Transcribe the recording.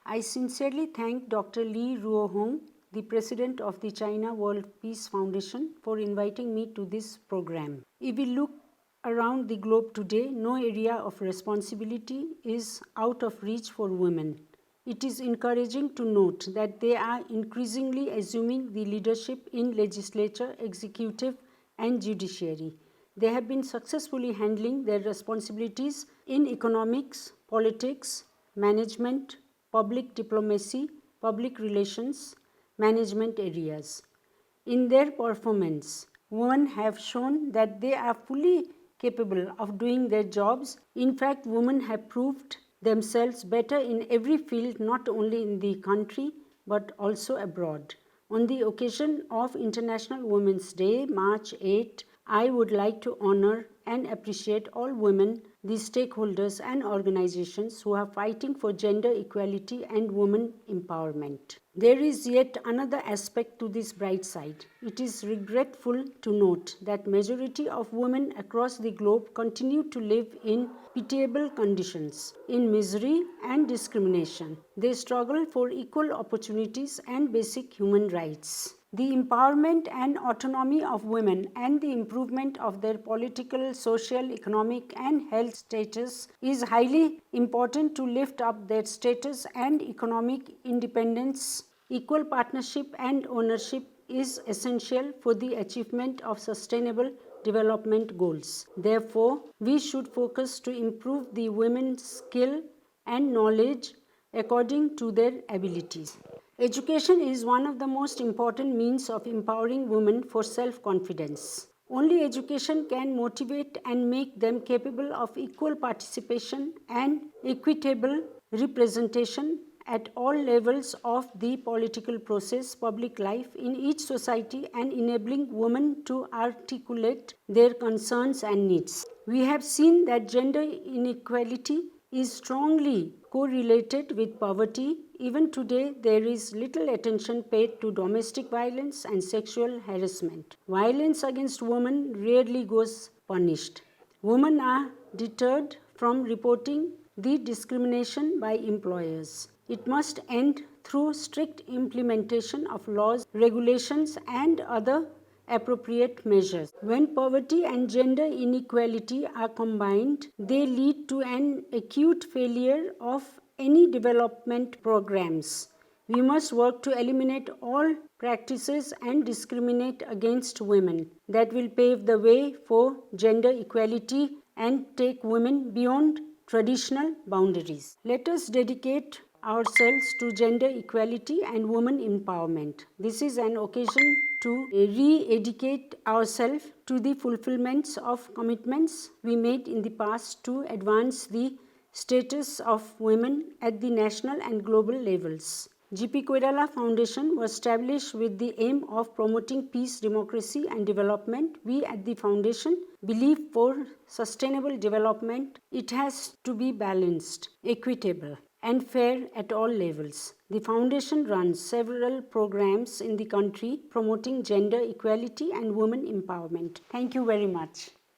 I sincerely thank Dr. Li Ruohong, the President of the China World Peace Foundation, for inviting me to this program. If we look around the globe today, no area of responsibility is out of reach for women. It is encouraging to note that they are increasingly assuming the leadership in legislature, executive, and judiciary. They have been successfully handling their responsibilities in economics, politics, management, public diplomacy, public relations, management areas. In their performance, women have shown that they are fully capable of doing their jobs. In fact, women have proved themselves better in every field, not only in the country but also abroad. On the occasion of International Women's Day, March 8, I would like to honor and appreciate all women, the stakeholders and organizations who are fighting for gender equality and women empowerment. There is yet another aspect to this bright side. It is regretful to note that majority of women across the globe continue to live in pitiable conditions, in misery and discrimination. They struggle for equal opportunities and basic human rights. The empowerment and autonomy of women and the improvement of their political, social, economic, and health status is highly important to lift up their status and economic independence. Equal partnership and ownership is essential for the achievement of sustainable development goals. Therefore, we should focus to improve the women's skill and knowledge according to their abilities. Education is one of the most important means of empowering women for self-confidence. Only education can motivate and make them capable of equal participation and equitable representation at all levels of the political process, public life in each society, and enabling women to articulate their concerns and needs. We have seen that gender inequality is strongly correlated with poverty. Even today, there is little attention paid to domestic violence and sexual harassment. Violence against women rarely goes punished. Women are deterred from reporting the discrimination by employers. It must end through strict implementation of laws, regulations, and other appropriate measures. When poverty and gender inequality are combined, they lead to an acute failure of any development programs. We must work to eliminate all practices and discriminate against women that will pave the way for gender equality and take women beyond traditional boundaries. Let us dedicate ourselves to gender equality and women empowerment. This is an occasion to re-educate ourselves to the fulfillments of commitments we made in the past to advance the status of women at the national and global levels. G.P. Koirala Foundation was established with the aim of promoting peace, democracy, and development. We at the foundation believe for sustainable development, it has to be balanced, equitable, and fair at all levels. The foundation runs several programs in the country promoting gender equality and women empowerment. Thank you very much.